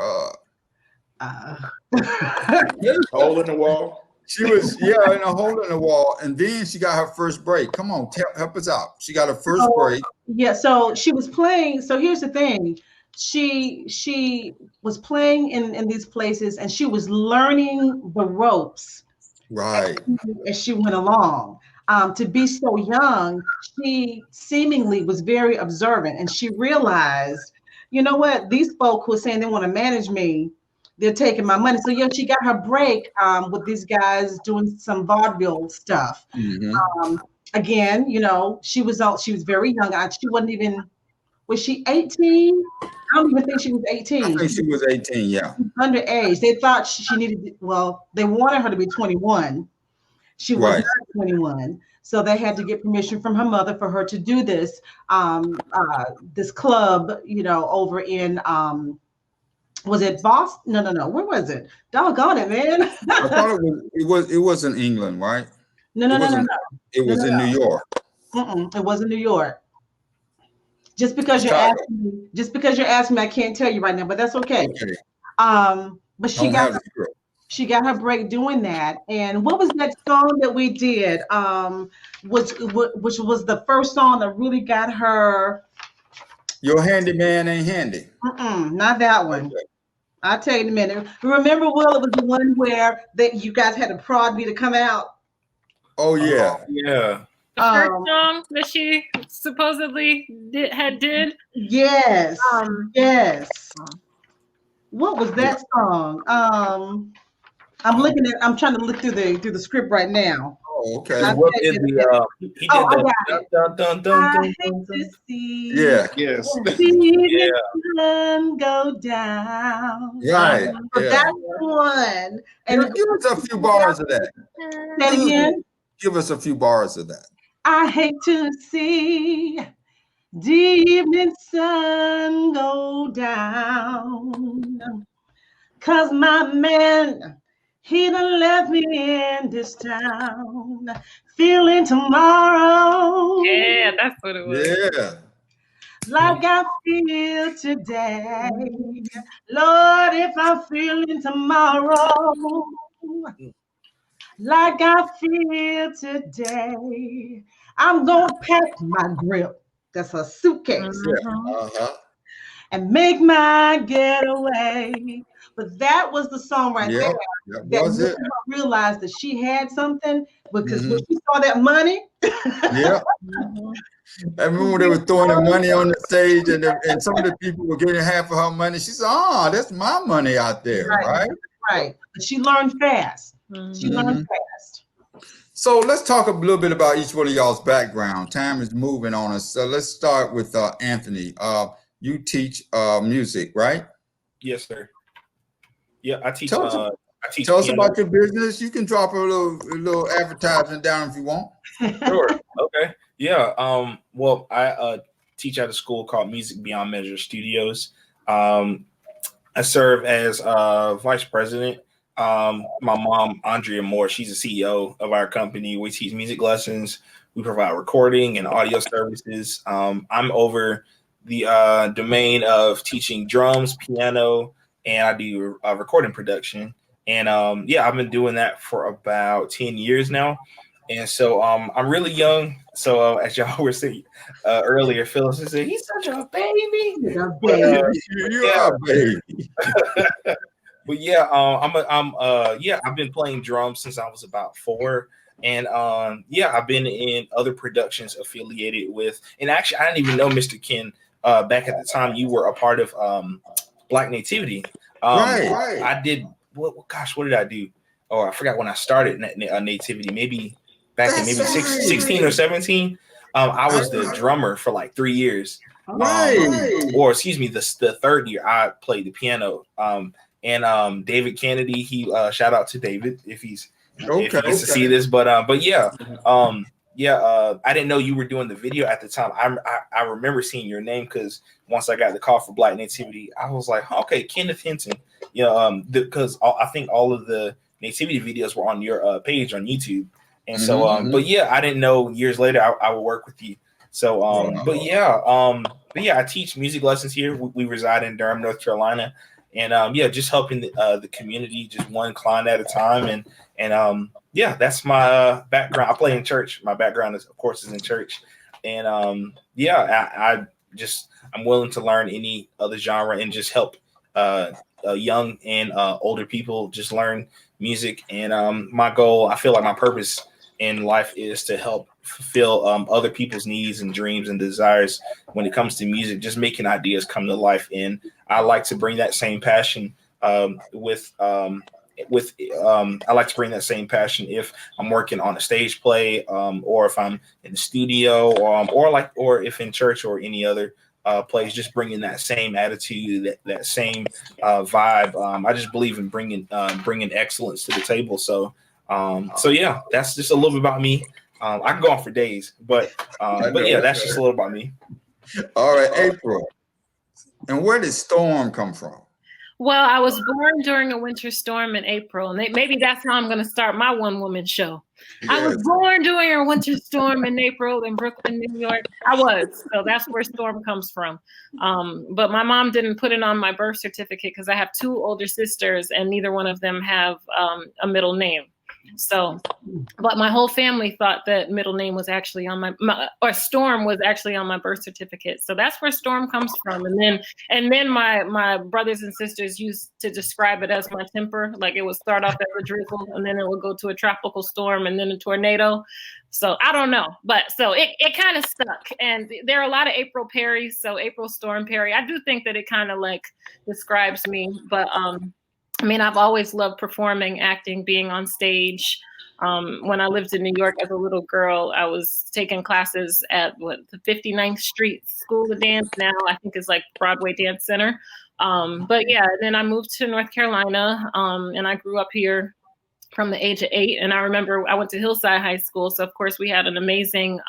Hole in the wall. She was, yeah, in a hole in the wall, and then she got her first break. Come on, help us out. She got her first break. Yeah, so she was playing. So here's the thing. She was playing in these places, and she was learning the ropes. Right. As she went along. To be so young, she seemingly was very observant, and she realized, you know what, these folk who are saying they want to manage me, they're taking my money. So yeah, she got her break with these guys doing some vaudeville stuff. Mm-hmm. Again, you know, she was very young. She wasn't even, was she 18? I don't even think she was 18. I think she was 18, yeah. Underage. They thought she needed, well, they wanted her to be 21. She was not 21. So they had to get permission from her mother for her to do this, this club, you know, over in, was it Boston? No. Where was it? Doggone it, man. I thought it was in England, right? No. It was in New York. It was in New York. Just because you're asking me, I can't tell you right now, but that's okay. But she got her break doing that. And what was that song that we did? Which was the first song that really got her. Your handyman ain't handy. Not that one. Okay. I'll tell you in a minute. Remember, Will, it was the one where you guys had to prod me to come out. Oh yeah. Yeah. The first song that she supposedly did. Yes. Yes. What was that song? I'm trying to look through the script right now. Oh, okay. He did I the got it. dun, dun, dun, I dun, hate dun, to dun. see Yeah. Yes. the sun go down. Right. So Yeah. that's one. And Give us a few bars of that. say it again. Give us a few bars of that. I hate to see the evening sun go down, 'cause my man, he done left me in this town, feeling tomorrow. Yeah, that's what it was. Yeah. Like I feel today. Lord, if I'm feeling tomorrow, like I feel today, I'm gonna pack my grip. That's a suitcase. Uh-huh. And make my getaway. But that was the song right Yeah. there That that was made it. her realize that she had something, because when Mhm. she saw that money, Yeah. I remember when they were throwing the money on the stage, and some of the people were getting half of her money. She said, "Oh, that's my money out there, right?" right. But she learned fast. She learned Mhm. fast. So let's talk a little bit about each one of y'all's background. Time is moving on us. So let's start with Anthony. You teach music, right? Yes, sir. Yeah, I teach. Tell us, I teach tell us piano. about your business. You can drop a little advertisement down if you want. Sure. Okay. Yeah. Well, I teach at a school called Music Beyond Measure Studios. I serve as vice president. My mom, Andrea Moore, she's the CEO of our company. We teach music lessons. We provide recording and audio services. I'm over the domain of teaching drums, piano, and I do recording production. And yeah, I've been doing that for about 10 years now. And so I'm really young. So as y'all were saying earlier, Phyllis said, he's such a baby. You are, baby. But yeah, yeah, I've been playing drums since I was about 4. And yeah, I've been in other productions affiliated with, and actually I didn't even know Mr. Ken back at the time you were a part of Black Nativity. Right. I did what did I do? Oh, I forgot when I started Nativity, maybe back in maybe 16 or 17. I was the drummer for like 3 years. Or excuse me, the third year I played the piano. And David Kennedy, he shout out to David if he gets to see this, but yeah, I didn't know you were doing the video at the time. I remember seeing your name because once I got the call for Black Nativity, I was like, okay, Kenneth Hinton, because I think all of the Nativity videos were on your page on YouTube, and so but yeah, I didn't know years later I would work with you. So but yeah, I teach music lessons here. We reside in Durham, North Carolina. And yeah, just helping the community, just one client at a time, and yeah, that's my background. I play in church. My background is, of course, in church, and yeah, I'm willing to learn any other genre and just help young and older people just learn music. And my goal, I feel like my purpose in life is to help fulfill other people's needs and dreams and desires when it comes to music, just making ideas come to life. And I like to bring that same passion I like to bring that same passion if I'm working on a stage play, or if I'm in the studio, or if in church or any other place, just bringing that same attitude, that same vibe. I just believe in bringing excellence to the table. So yeah, that's just a little bit about me. I can go on for days, but yeah, that's just a little about me. All right, April. And where did Storm come from? Well, I was born during a winter storm in April, and maybe that's how I'm going to start my one-woman show. Yes. I was born during a winter storm in April in Brooklyn, New York. I was, so that's where Storm comes from. But my mom didn't put it on my birth certificate because I have 2 older sisters, and neither one of them have a middle name. So, but my whole family thought that middle name was actually on or Storm was actually on my birth certificate. So that's where Storm comes from. And then my brothers and sisters used to describe it as my temper. Like it would start off as a drizzle, and then it would go to a tropical storm, and then a tornado. So I don't know, but so it kind of stuck. And there are a lot of April Perrys. So April Storm Perry, I do think that it kind of like describes me. But I mean, I've always loved performing, acting, being on stage. When I lived in New York as a little girl, I was taking classes at the 59th Street School of Dance. Now I think it's like Broadway Dance Center. But yeah, then I moved to North Carolina, and I grew up here from the age of 8. And I remember I went to Hillside High School. So of course we had an amazing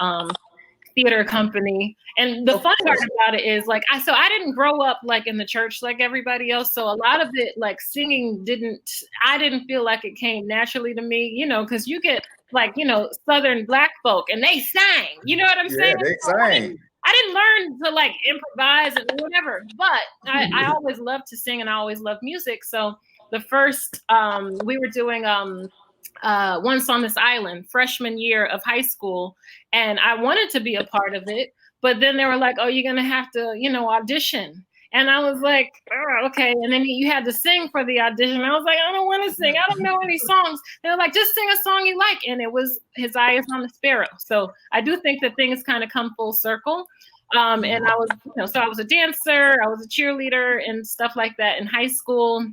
theater company. And the fun part about it is like, I didn't grow up like in the church like everybody else. So a lot of it, like singing I didn't feel like it came naturally to me, you know, because you get like, you know, Southern Black folk and they sang, you know what I'm saying? They sang. I didn't learn to like improvise and whatever, but I always loved to sing and I always loved music. So the first, we were doing Once on This Island, freshman year of high school. And I wanted to be a part of it. But then they were like, oh, you're going to have to, you know, audition. And I was like, oh, okay. And then you had to sing for the audition. I was like, I don't want to sing. I don't know any songs. They were like, just sing a song you like. And it was His Eye Is on the Sparrow. So I do think that things kind of come full circle. And I was, you know, so I was a dancer, I was a cheerleader and stuff like that in high school.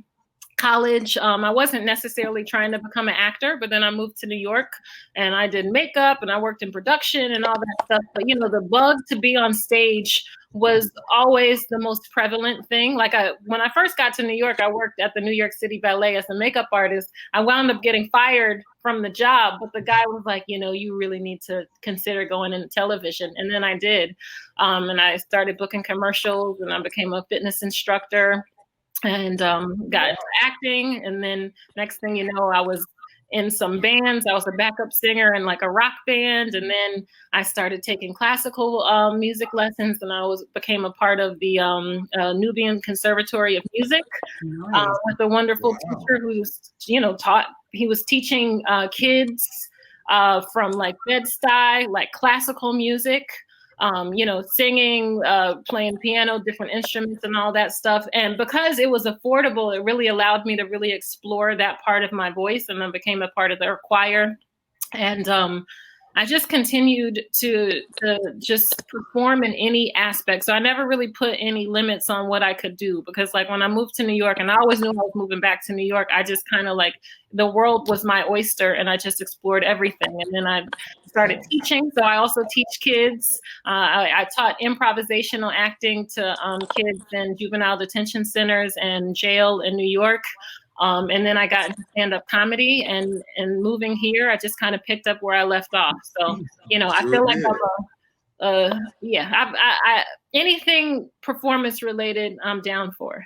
College, I wasn't necessarily trying to become an actor, but then I moved to New York and I did makeup and I worked in production and all that stuff. But you know, the bug to be on stage was always the most prevalent thing. Like when I first got to New York, I worked at the New York City Ballet as a makeup artist. I wound up getting fired from the job, but the guy was like, you know, you really need to consider going into television. And then I did. And I started booking commercials and I became a fitness instructor. And got into acting. And then next thing you know, I was in some bands. I was a backup singer in like a rock band. And then I started taking classical music lessons and became a part of the Nubian Conservatory of Music with a wonderful teacher who's, you know, he was teaching kids from like Bed-Stuy, like classical music. You know, singing, playing piano, different instruments and all that stuff. And because it was affordable, it really allowed me to really explore that part of my voice. And then became a part of their choir. And I just continued to just perform in any aspect. So I never really put any limits on what I could do because like when I moved to New York, and I always knew I was moving back to New York, I just kind of like the world was my oyster and I just explored everything. And then I started teaching. So I also teach kids. I taught improvisational acting to kids in juvenile detention centers and jail in New York. And then I got into stand-up comedy and moving here, I just kind of picked up where I left off. So, you know, I feel like I anything performance related, I'm down for.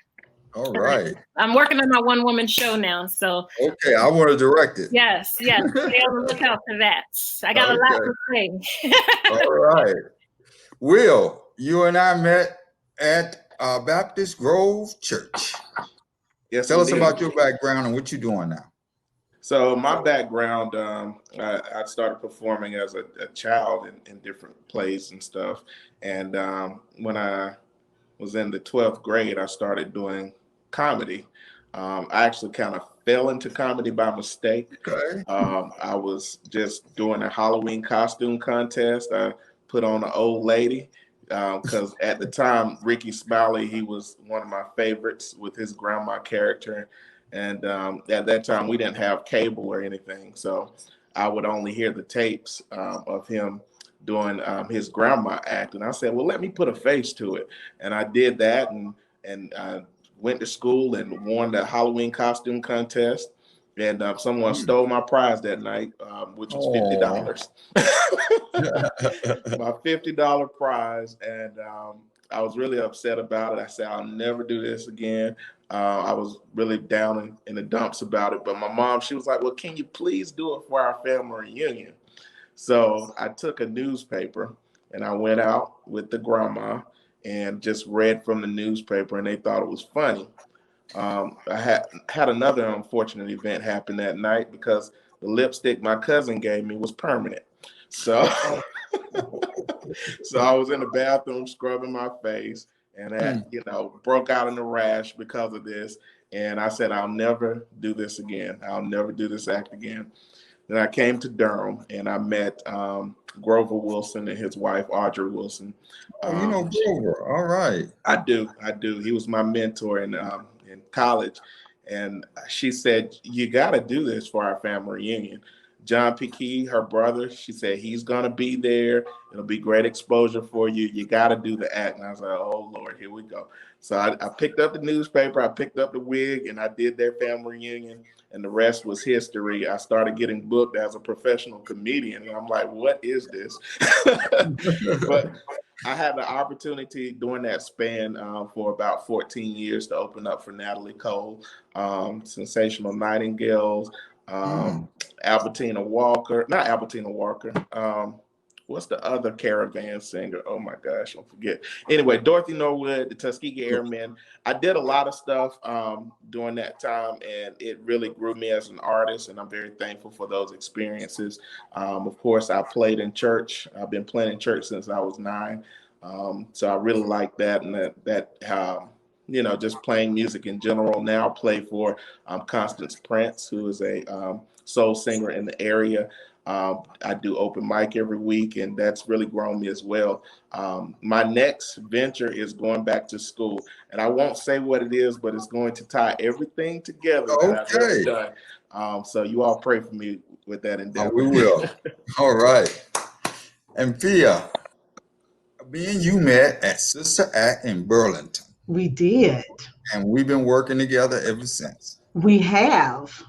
All right. I'm working on my one-woman show now. So okay, I want to direct it. Yes. Stay on the lookout for that. I got a lot to say. All right. Will, you and I met at Baptist Grove Church. Yes, tell us about your background and what you're doing now. So my background, I started performing as a child in different plays and stuff. And when I was in the 12th grade, I started doing comedy. I actually kind of fell into comedy by mistake. Okay. I was just doing a Halloween costume contest. I put on an old lady. Because at the time, Ricky Smiley, he was one of my favorites with his grandma character. And at that time, we didn't have cable or anything. So I would only hear the tapes of him doing his grandma act. And I said, well, let me put a face to it. And I did that and went to school and won the Halloween costume contest. And someone stole my prize that night, which was $50. My $50 prize. And I was really upset about it. I said, I'll never do this again. I was really down in the dumps about it. But my mom, she was like, well, can you please do it for our family reunion? So I took a newspaper and I went out with the grandma and just read from the newspaper, and they thought it was funny. I had another unfortunate event happen that night because the lipstick my cousin gave me was permanent. So, so I was in the bathroom scrubbing my face, and that, you know, broke out in a rash because of this. And I said, I'll never do this again. I'll never do this act again. Then I came to Durham, and I met Grover Wilson and his wife, Audrey Wilson. Oh, you know Grover. All right. I do. He was my mentor in college. And she said, you got to do this for our family reunion. John Piquet, her brother, she said, he's going to be there. It'll be great exposure for you. You got to do the act. And I was like, oh, Lord, here we go. So I picked up the newspaper. I picked up the wig, and I did their family reunion. And the rest was history. I started getting booked as a professional comedian. And I'm like, what is this? But I had the opportunity during that span for about 14 years to open up for Natalie Cole, Sensational Nightingales, Albertina Walker, not Albertina Walker. What's the other caravan singer? Oh my gosh, I forget. Anyway, Dorothy Norwood, the Tuskegee Airmen. I did a lot of stuff during that time, and it really grew me as an artist, and I'm very thankful for those experiences. Of course, I played in church. I've been playing in church since I was 9. So I really like that, and that you know, just playing music in general. Now I play for Constance Prince, who is a soul singer in the area. I do open mic every week, and that's really grown me as well. My next venture is going back to school, and I won't say what it is, but it's going to tie everything together that I've ever done. So you all pray for me with that endeavor. We will. All right. And Fia, me and you met at Sister Act in Burlington. We did. And we've been working together ever since. We have.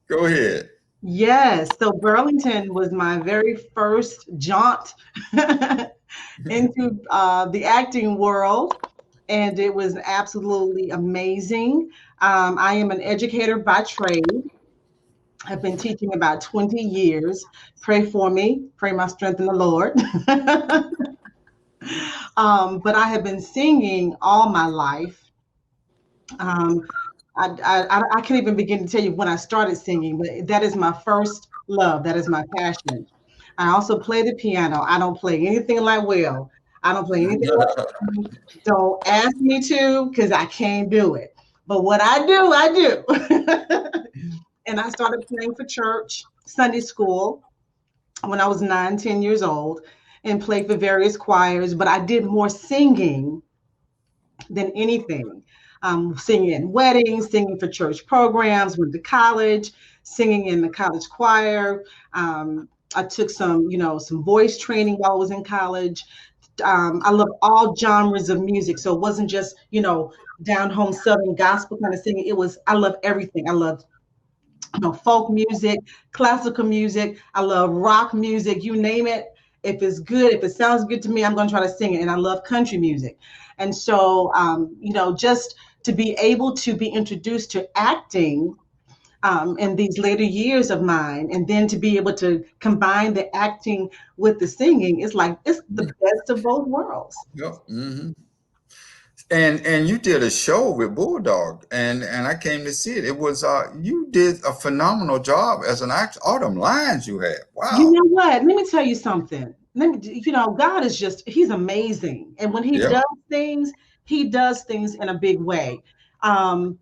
Go ahead. Yes. So Burlington was my very first jaunt into the acting world, and it was absolutely amazing. I am an educator by trade. I've been teaching about 20 years. Pray for me. Pray my strength in the Lord. But I have been singing all my life. I can't even begin to tell you when I started singing, but that is my first love. That is my passion. I also play the piano. I don't play anything like Will. I don't play anything like you. Don't ask me to, because I can't do it. But what I do, I do. And I started playing for church, Sunday school, when I was 9, 10 years old, and played for various choirs. But I did more singing than anything. Singing in weddings, singing for church programs, went to college, singing in the college choir. I took some voice training while I was in college. I love all genres of music. So it wasn't just, down home Southern gospel kind of singing. I love everything. I love folk music, classical music. I love rock music, you name it. If it's good, if it sounds good to me, I'm going to try to sing it. And I love country music. And so, just to be able to be introduced to acting in these later years of mine, and then to be able to combine the acting with the singing, it's the best of both worlds. Yep. Mm-hmm. And you did a show with Bulldog, and I came to see it. It was you did a phenomenal job as an actor. All them lines you had. Wow. You know what? Let me tell you something. God is he's amazing. And when he does things, he does things in a big way. From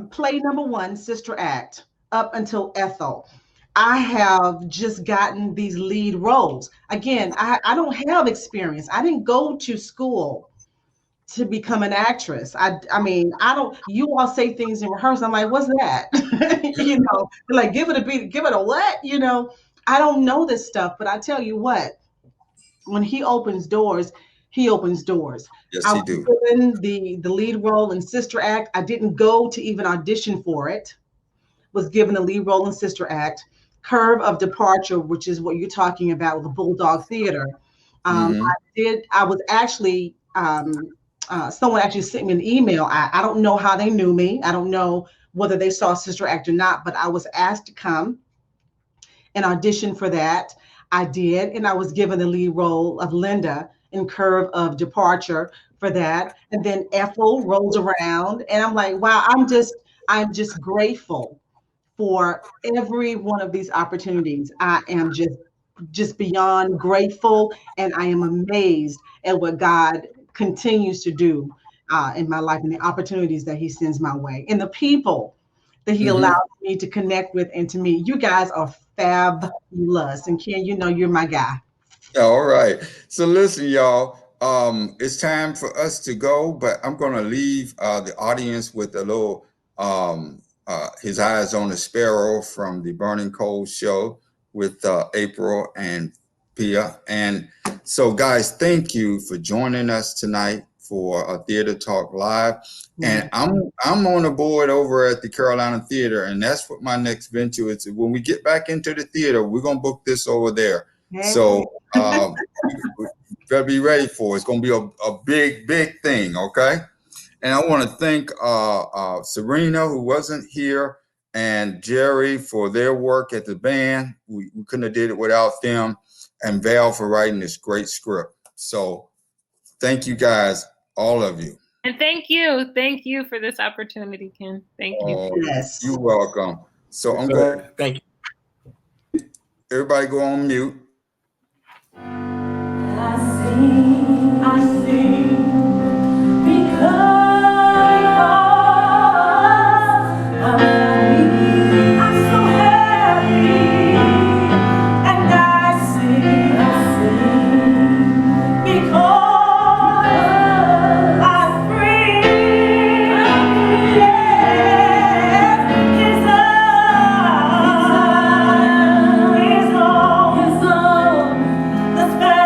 play number 1, Sister Act, up until Ethel, I have just gotten these lead roles. Again, I don't have experience. I didn't go to school to become an actress. I mean, you all say things in rehearsal. I'm like, what's that? Like, give it a beat, give it a what? I don't know this stuff, but I tell you what, when he opens doors, he opens doors. Yes, I he was do. given the lead role in Sister Act. I didn't go to even audition for it. Was given the lead role in Sister Act. Curve of Departure, which is what you're talking about with the Bulldog Theater. I was actually, someone actually sent me an email. I don't know how they knew me. I don't know whether they saw Sister Act or not, but I was asked to come and audition for that. I did, and I was given the lead role of Linda in Curve of Departure for that. And then Ethel rolls around, and I'm like, wow, I'm just grateful for every one of these opportunities. I am just beyond grateful, and I am amazed at what God continues to do in my life and the opportunities that He sends my way and the people that He allows me to connect with and to meet. You guys are fabulous, and Ken, you know you're my guy. All right. So listen, y'all. It's time for us to go, but I'm going to leave the audience with a little His Eyes on the Sparrow from the Burning Coal show with April and Pia. And so, guys, thank you for joining us tonight for Theater Talk Live. And I'm on the board over at the Carolina Theater, and that's what my next venture is. When we get back into the theater, we're going to book this over there. So better be ready for it. It's going to be a big, big thing, okay? And I want to thank Serena, who wasn't here, and Jerry for their work at the band. We couldn't have did it without them, and Val for writing this great script. So thank you guys, all of you. And thank you for this opportunity, Ken. Thank you. Yes. You're welcome. So I'm going. Thank you. Everybody go on mute. I sing because I'm so happy, and I sing because I'm free. Yes, His love is all. The sparrow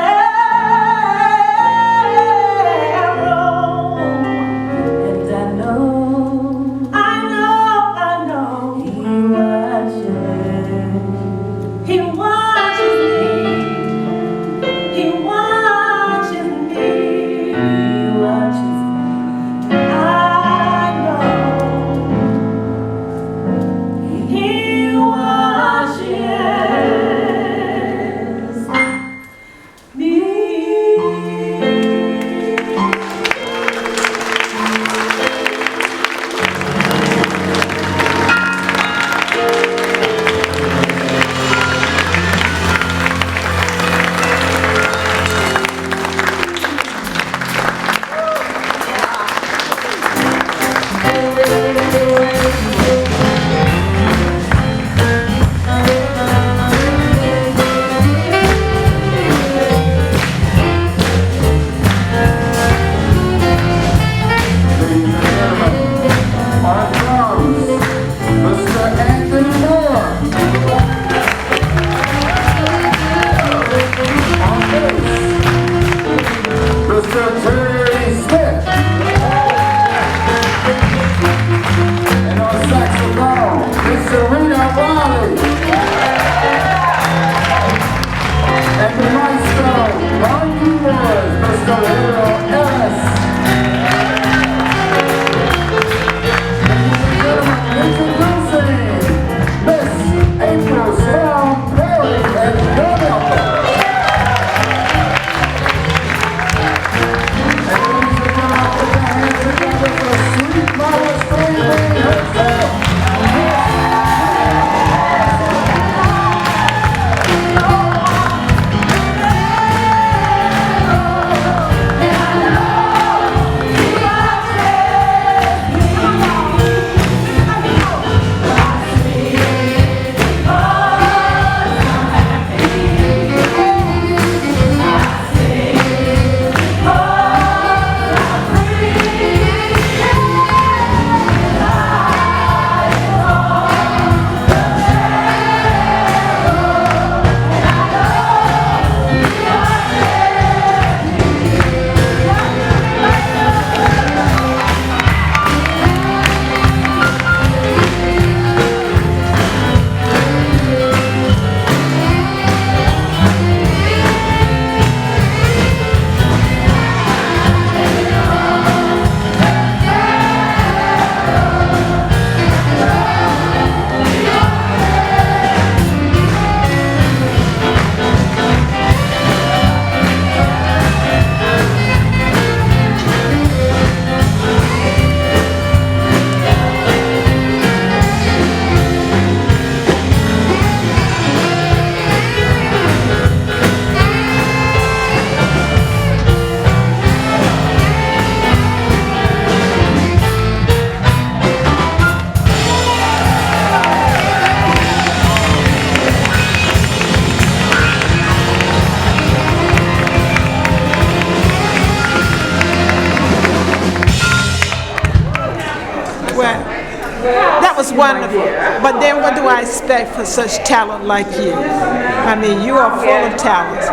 wonderful. But then what do I expect for such talent like you? I mean, you are full of talent.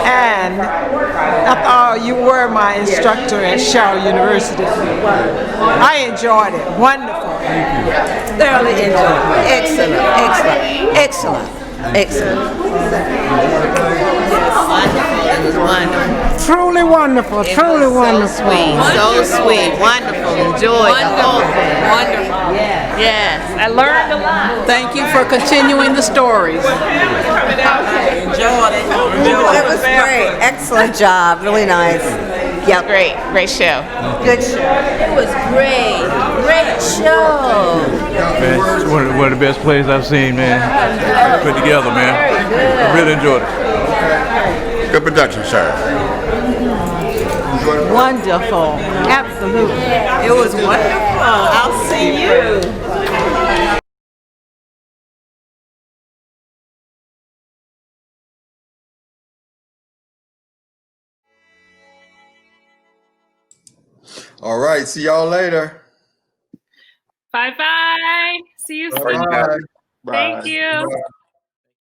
And after all, you were my instructor at Shaw University. I enjoyed it. Wonderful. Thoroughly enjoyed it. Excellent, excellent, excellent, excellent. It was wonderful. Truly wonderful. Truly wonderful. So sweet. Wonderful. Enjoyed the whole thing. Wonderful. Yes. I learned a lot. Thank you for continuing the stories. Enjoyed it. It was great. Excellent job. Really nice. Yep. Great show. Good show. It was great. Great show. Man, it's one of the best plays I've seen, man. Put together, man. I really enjoyed it. Good production, sir. Wonderful. Absolutely. It was wonderful. I'll see you. All right. See y'all later. Bye-bye. See you soon. Bye. Thank you.